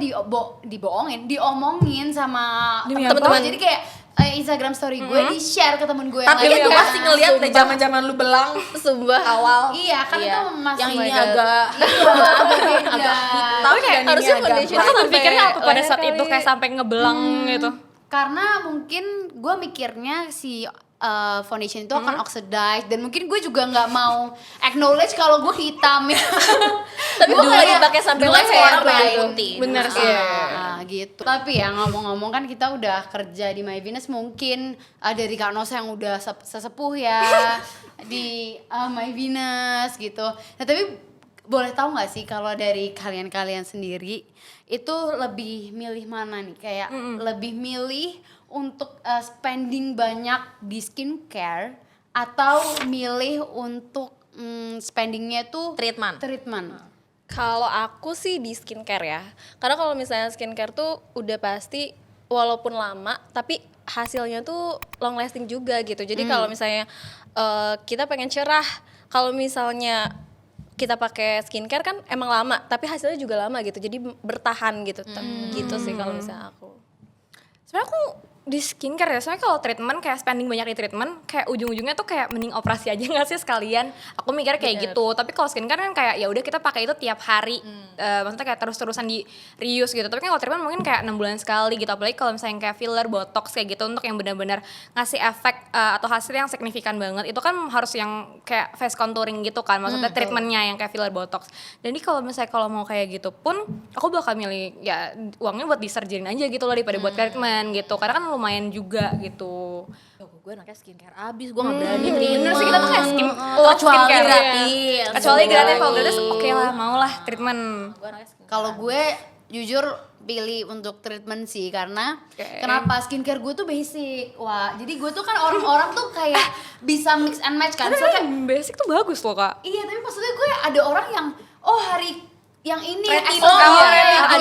diomongin sama Demi teman-teman apa? jadi kayak Instagram story gue di share ke temen gue yang Tapi lain. kan gue Kayak, pasti ngeliat deh zaman-zaman lu belang Sumpah. awal. iya kan Iya. itu masih Yang ini God. agak agak beda. tapi kayak harusnya foundation Kakak sampai berpikirnya apa pada leher saat kali. itu kayak sampai ngebelang gitu? Karena mungkin gue mikirnya si foundation itu akan oxidize dan mungkin gue juga nggak mau acknowledge kalau gue hitam ya. Tapi Gue dulu kayak- dipakai sampai dulu kan semua leher orang pengen gitu. putih. Bener sih. Nah, gitu. Tapi ya ngomong-ngomong kan kita udah kerja di My Venus mungkin dari Kak Nosa yang udah sesepuh ya di My Venus gitu. Nah tapi boleh tahu nggak sih kalau dari kalian-kalian sendiri itu lebih milih mana nih? Kayak lebih milih untuk spending banyak di skincare atau milih untuk spendingnya tuh Treatment. Kalau aku sih di skincare ya. Karena kalau misalnya skincare tuh udah pasti walaupun lama tapi hasilnya tuh long lasting juga gitu. Jadi kalau misalnya kita pengen cerah, kalau misalnya kita pakai skincare kan emang lama tapi hasilnya juga lama gitu. Jadi bertahan gitu. Gitu sih kalau misalnya aku. Sebenarnya aku di skincare ya, soalnya kalau treatment kayak spending banyak di treatment kayak ujung-ujungnya tuh kayak mending operasi aja nggak sih sekalian. Aku mikirnya kayak gitu. Tapi kalau skincare kan kayak ya udah kita pakai itu tiap hari. Maksudnya kayak terus-terusan di reuse gitu. Tapi kan kalau treatment mungkin kayak 6 bulan sekali gitu. Apalagi kalau misalnya kayak filler, botox kayak gitu untuk yang benar-benar ngasih efek atau hasil yang signifikan banget. Itu kan harus yang kayak face contouring gitu kan. Maksudnya treatmentnya yang kayak filler, botox. Jadi kalau misalnya kalau mau kayak gitu pun aku bakal milih ya uangnya buat disurgerin aja gitu loh daripada buat treatment gitu. Karena kan lumayan juga gitu. Gue anaknya skincare abis, gue gak berani treatment. Bener sih, kita tuh kayak kecuali skincare gratis. Kecuali gratis, kalau gratis oke lah, mau lah treatment. Gue anaknya skincare. Kalau gue jujur pilih untuk treatment sih karena kenapa skincare gue tuh basic. Wah, jadi gue tuh kan orang-orang tuh kayak bisa mix and match kan. Misalnya kayak, Basic tuh bagus loh kak. iya, tapi maksudnya gue ada orang yang hari yang ini Retinol, ada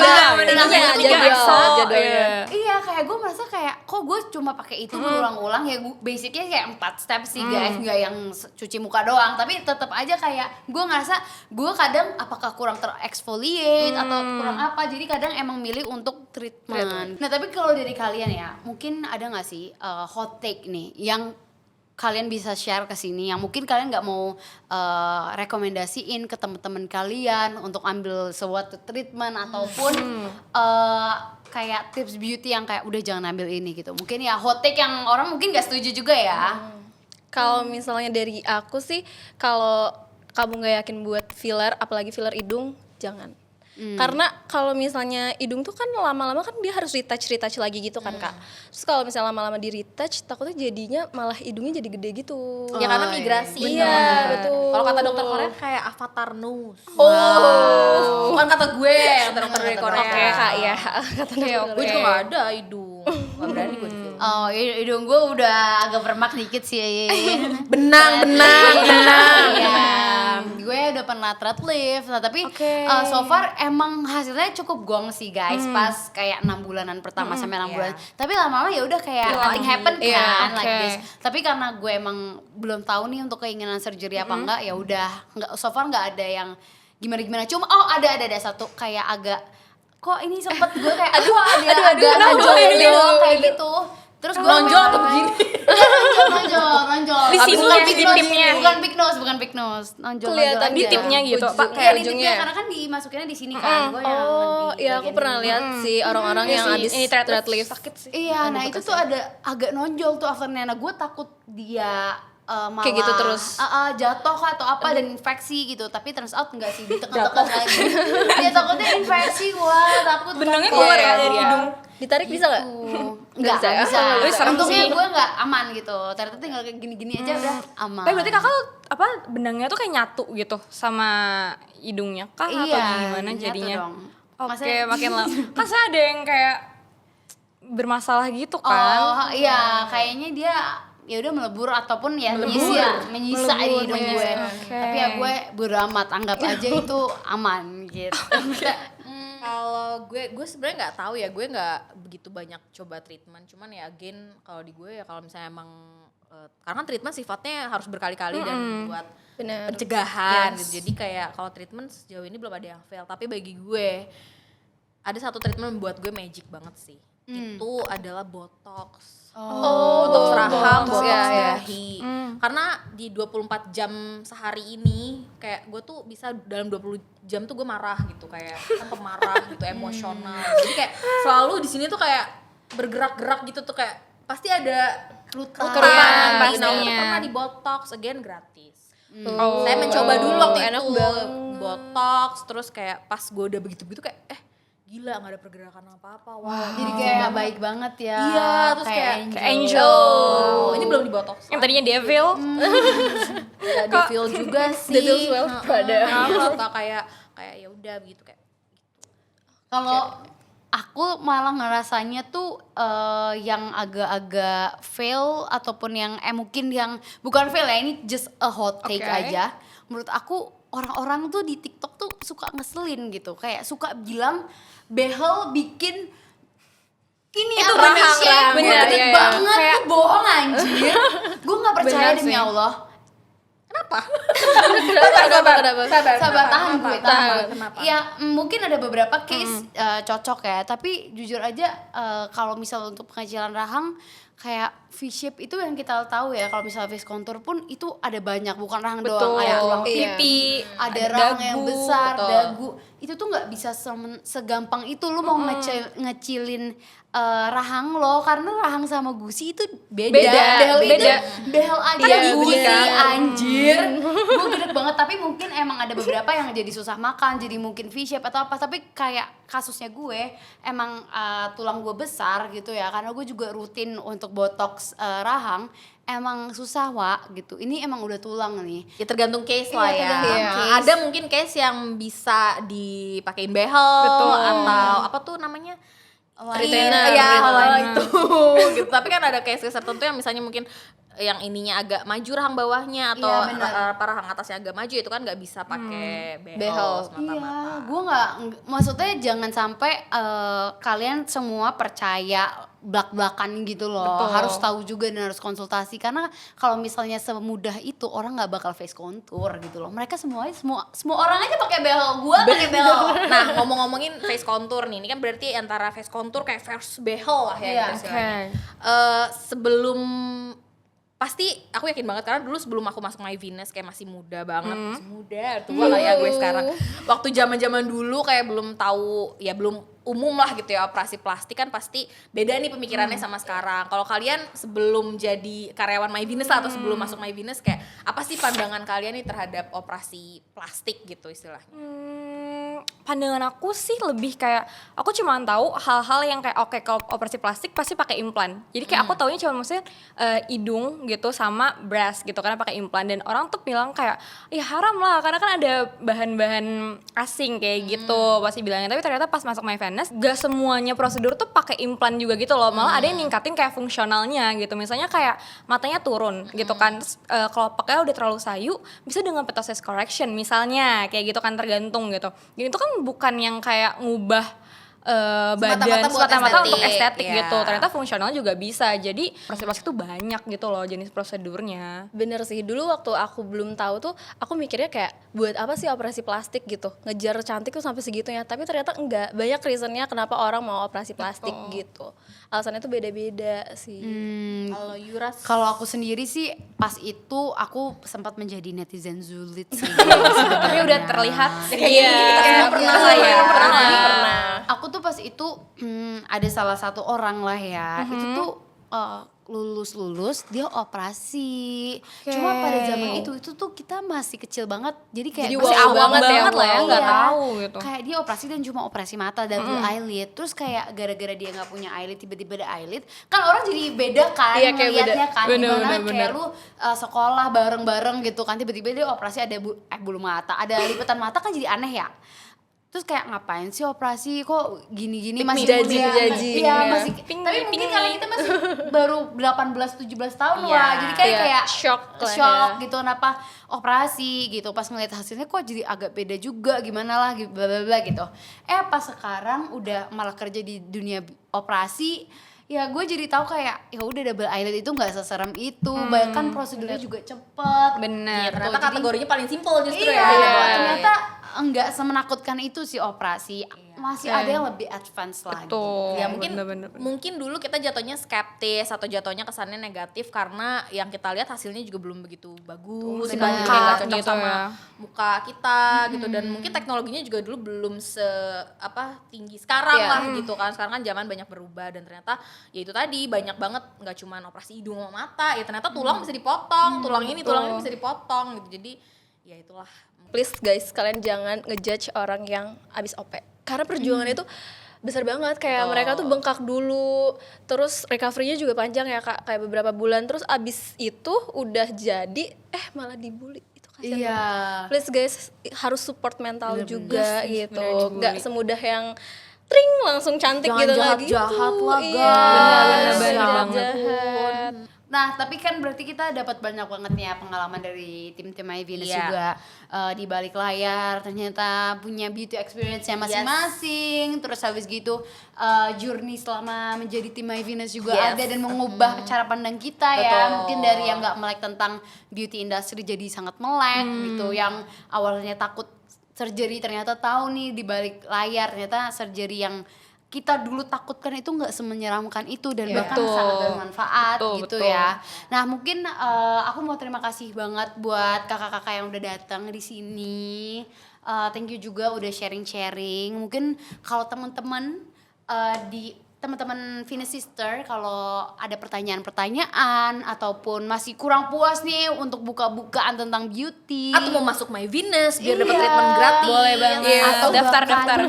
jadwalnya. Iya, kayak gue merasa kayak kok gue cuma pakai itu berulang-ulang ya. Basicnya kayak 4 step sih guys, nggak yang cuci muka doang. Tapi tetap aja kayak gue ngerasa gue kadang apakah kurang terexfoliate atau kurang apa. Jadi kadang emang milih untuk treatment. Nah tapi kalau dari kalian ya, mungkin ada nggak sih hot take nih yang kalian bisa share ke sini yang mungkin kalian nggak mau rekomendasiin ke teman-teman kalian untuk ambil suatu treatment ataupun kayak tips beauty yang kayak udah jangan ambil ini gitu. Mungkin ya hot take yang orang mungkin nggak setuju juga ya. Kalau misalnya dari aku sih, kalau kamu nggak yakin buat filler, apalagi filler hidung, jangan. Karena kalau misalnya hidung tuh kan lama-lama kan dia harus retouch lagi gitu kan kak. Terus kalau misalnya lama-lama di retouch, takutnya jadinya malah hidungnya jadi gede gitu. Ya karena migrasi. Iya, betul. Kalau kata dokter Korea kayak avatar nose. Oh, Bukan kata gue, kata dokter dari Korea. oke kak ya. Kata Gue juga gak ada hidung. Gak berani gue di film. Oh, hidung gue udah agak bermak dikit sih. Benang. Iya, gue udah pernah thread lift, nah, tapi so far emang hasilnya cukup gong sih guys, pas kayak 6 bulanan pertama sampai 6 bulan. Tapi lama-lama ya udah kayak nothing happen kan, like this. Tapi karena gue emang belum tahu nih untuk keinginan surgery apa enggak, ya udah nggak, so far nggak ada yang gimana. Cuma ada satu kayak agak kok ini sempet gue kayak agak nonjol doang kayak gitu. Terus gue Nonjol atau begini? nonjol. Di sini bukan ya, big di nose, tipnya. bukan big nose. Nonjol kelihatan aja. Di tipnya gitu, Ujung. pak Iya kayak di ujungnya. tipnya karena kan dimasukinnya di sini kan. Gue yang Oh, di iya aku bagian pernah ini. lihat sih orang-orang yang Iya sih, habis ini thread lift. sakit sih. Iya, nah itu tuh ada agak nonjol tuh afternya. Nah gue takut dia malah Kayak gitu terus. jatuh atau apa dan infeksi gitu. Tapi turns out enggak sih, ditekan lagi. Dia takutnya infeksi, wah takut. Benangnya kan. keluar ya Iya. dari hidung. Ditarik bisa nggak? Enggak bisa ya? bisa. Oh, serem Untungnya sih. gue enggak aman gitu. Ternyata tinggal kayak gini-gini aja udah aman. Tapi berarti kakak apa benangnya tuh kayak nyatu gitu sama hidungnya kah atau gimana nyatu jadinya? dong. Oke, Maksudnya- makin lama. Kan saya ada yang kayak bermasalah gitu kan. Oh iya, kayaknya dia ya udah melebur ataupun ya menyisa di hidung gue. Tapi ya gue bodo amat, anggap aja itu aman gitu. Kalau gue sebenarnya nggak tahu ya, gue nggak begitu banyak coba treatment. Cuman ya again kalau di gue ya kalau misalnya emang karena kan treatment sifatnya harus berkali-kali dan buat Bener. pencegahan gitu. Jadi kayak kalau treatment sejauh ini belum ada yang fail. Tapi bagi gue ada satu treatment membuat gue magic banget sih. Itu adalah botox. Botox rahang, botox ya. dahi. Karena di 24 jam sehari ini kayak gue tuh bisa dalam 20 jam tuh gue marah gitu, kayak pemarah gitu, emosional. Jadi kayak selalu di sini tuh kayak bergerak-gerak gitu tuh, kayak pasti ada kerutan pastinya. pernah di botox again gratis. Oh. Saya mencoba dulu waktu enak itu banget. botox, terus kayak pas gue udah begitu-begitu kayak gila nggak ada pergerakan apa-apa. Wah. Jadi kayak baik banget ya. Iya, terus kayak Angel. Oh, ini belum di botox. Yang tadinya devil. Ya, devil juga sih. Devil Wear Prada. Suka kayak ya udah gitu kayak. Kalau aku malah ngerasanya tuh yang agak-agak fail ataupun yang mungkin yang bukan fail ya, ini just a hot take aja. Menurut aku orang-orang tuh di TikTok tuh suka ngeselin gitu, kayak suka bilang behel bikin ini Itu apa rahang, shape bener, gede iya, iya. banget, Kayak- tuh bohong anjir. Gue nggak percaya Bener demi sih. Allah. Kenapa Kenapa? Sabar, tahan gue, tahan. Kenapa? Ya mungkin ada beberapa case cocok ya, tapi jujur aja kalau misal untuk pengecilan rahang kayak V-shape itu yang kita tahu ya, kalau misalnya face contour pun itu ada banyak, bukan rahang doang, ada tulang pipi, ada rahang yang dagu, besar, betul. dagu. Itu tuh nggak bisa segampang itu lu mau ngecilin rahang lo, karena rahang sama gusi itu beda. Behel aja Iya, gusi bener. anjir. Gue gede banget, tapi mungkin emang ada beberapa yang jadi susah makan, jadi mungkin V-shape atau apa, tapi kayak kasusnya gue emang tulang gue besar gitu ya, karena gue juga rutin untuk botox rahang, emang susah gitu. Ini emang udah tulang nih. Ya tergantung case lah Iya, ya. tergantung case. Ada mungkin case yang bisa dipakein behel atau apa tuh namanya? Retainer, ya retainer. itu gitu. Tapi kan ada case tertentu yang misalnya mungkin yang ininya agak maju rahang bawahnya atau Iya, benar. rahang atasnya agak maju, itu kan nggak bisa pakai behel Behel. semata-mata. Iya, gue nggak, maksudnya jangan sampai kalian semua percaya belak-belakan gitu loh. Betul. Harus tahu juga dan harus konsultasi, karena kalau misalnya semudah itu orang nggak bakal face contour gitu loh. Mereka semua orang aja pakai behel, gue pakai behel. Nah, ngomong-ngomongin face contour nih, ini kan berarti antara face contour kayak versus behel lah ya Iya, gitu istilahnya. Sebelum pasti aku yakin banget, karena dulu sebelum aku masuk My Venus kayak masih muda banget, masih muda tua lah ya gue sekarang. Waktu zaman-zaman dulu kayak belum tahu, ya belum umum lah gitu ya operasi plastik, kan pasti beda nih pemikirannya sama sekarang. Kalau kalian sebelum jadi karyawan My Venus lah, atau sebelum masuk My Venus, kayak apa sih pandangan kalian nih terhadap operasi plastik gitu istilahnya? Pandangan aku sih lebih kayak aku cuma tahu hal-hal yang kayak oke, kalau operasi plastik pasti pakai implan. Jadi kayak aku taunya cuma maksudnya hidung gitu sama breast gitu, karena pakai implan, dan orang tuh bilang kayak ya haram lah karena kan ada bahan-bahan asing kayak gitu pasti bilangnya. Tapi ternyata pas masuk My Venus gak semuanya prosedur tuh pakai implan juga gitu loh. Malah ada yang ningkatin kayak fungsionalnya gitu. Misalnya kayak matanya turun gitu kan. Terus kalau pakai udah terlalu sayu bisa dengan ptosis correction misalnya kayak gitu kan, tergantung gitu. Jadi itu kan bukan yang kayak ngubah badan buat semata-mata untuk estetik, estetik ya. gitu. Ternyata fungsional juga bisa. Jadi proses-proses itu banyak gitu loh jenis prosedurnya. Bener sih, dulu waktu aku belum tahu tuh aku mikirnya kayak buat apa sih operasi plastik gitu, ngejar cantik tuh sampai segitunya. Tapi ternyata enggak, banyak reasonnya kenapa orang mau operasi plastik gitu. Alasannya tuh beda-beda sih. Kalau Yuras, Kalau aku sendiri sih pas itu aku sempat menjadi netizen julid sih. Tapi udah terlihat kita semua pernah lah ya. Pernah. Aku tuh pas itu ada salah satu orang lah ya, itu tuh lulus dia operasi. Cuma pada zaman itu tuh kita masih kecil banget, jadi kayak Jadi masih wow awam banget ya, lah ya, nggak Iya. tahu gitu. Kayak dia operasi dan cuma operasi mata double eyelid. Terus kayak gara-gara dia nggak punya eyelid, tiba-tiba ada eyelid, kan orang jadi beda kan Iya, kayak ngeliatnya kan. Bener, Gimana bener, kayak lu sekolah bareng-bareng gitu kan, tiba-tiba dia operasi ada bulu mata, ada lipatan mata, kan jadi aneh ya. Terus kayak ngapain sih operasi kok gini-gini, masih Jaji, muda. jaji. Iya, Iya. masih. Tapi mungkin kali kita masih baru 18 17 tahun lah. Jadi kayak Shock lah shock ya. gitu, kenapa operasi gitu. Pas ngeliat hasilnya kok jadi agak beda juga, gimana lah gitu, bla bla bla gitu. Pas sekarang udah malah kerja di dunia operasi, ya gue jadi tahu kayak ya udah double eyelid itu nggak seserem itu, bahkan prosedurnya juga cepet. Bener. ternyata Jadi- kategorinya paling simpel justru Iya, ya. ternyata enggak semenakutkan itu sih operasi. Masih ada yang lebih advance lagi. Betul. Ya mungkin Bener-bener. mungkin dulu kita jatuhnya skeptis atau jatuhnya kesannya negatif karena yang kita lihat hasilnya juga belum begitu bagus, Benar. banyak yang nggak cocok Gitu sama ya. muka kita gitu, dan mungkin teknologinya juga dulu belum tinggi sekarang Iya. lah gitu kan. Sekarang kan zaman banyak berubah, dan ternyata ya itu tadi banyak banget, nggak cuma operasi hidung sama mata, ya ternyata tulang bisa dipotong, tulang ini bisa dipotong gitu. Jadi ya itulah. Please guys, kalian jangan ngejudge orang yang abis OP. Karena perjuangannya itu besar banget, kayak mereka tuh bengkak dulu, terus recovery-nya juga panjang ya Kak, kayak beberapa bulan, terus abis itu udah jadi malah dibully. Itu kasihan Iya. banget. Please guys, harus support mental juga gitu. bener Gak semudah yang tring langsung cantik Jangan gitu jahat-jahat gitu. lah, Iya, guys. Bener-bener jangan banget. jahat. Nah, tapi kan berarti kita dapat banyak banget nih ya pengalaman dari tim-tim My Venus Iya. juga di balik layar ternyata punya beauty experience-nya masing-masing. Terus habis gitu journey selama menjadi tim My Venus juga Yes. ada dan mengubah cara pandang kita ya. Betul. Mungkin dari yang nggak melek tentang beauty industry jadi sangat melek gitu. Yang awalnya takut surgery ternyata tahu nih di balik layar ternyata surgery yang kita dulu takutkan itu nggak semenyeramkan itu dan bahkan Betul. sangat bermanfaat Betul, gitu betul. ya. Nah mungkin aku mau terima kasih banget buat kakak-kakak yang udah datang di sini. Thank you juga udah sharing-sharing. Mungkin kalau teman-teman di teman-teman Venus Sister kalau ada pertanyaan-pertanyaan ataupun masih kurang puas nih untuk buka-bukaan tentang beauty Atau mau masuk My Venus biar dapat Iya. treatment gratis. Boleh banget. atau Daftar, bahkan daftar.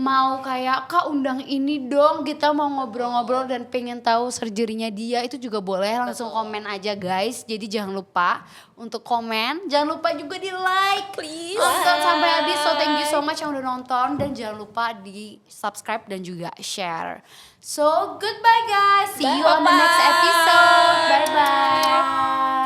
mau kayak Kak undang ini dong kita mau ngobrol-ngobrol dan pengen tahu surgery-nya dia itu juga boleh langsung komen aja guys. Jadi jangan lupa untuk komen, jangan lupa juga di like, Please. nonton sampai habis. So thank you so much yang udah nonton dan jangan lupa di subscribe dan juga share. So goodbye guys, see you on the next episode. Bye bye.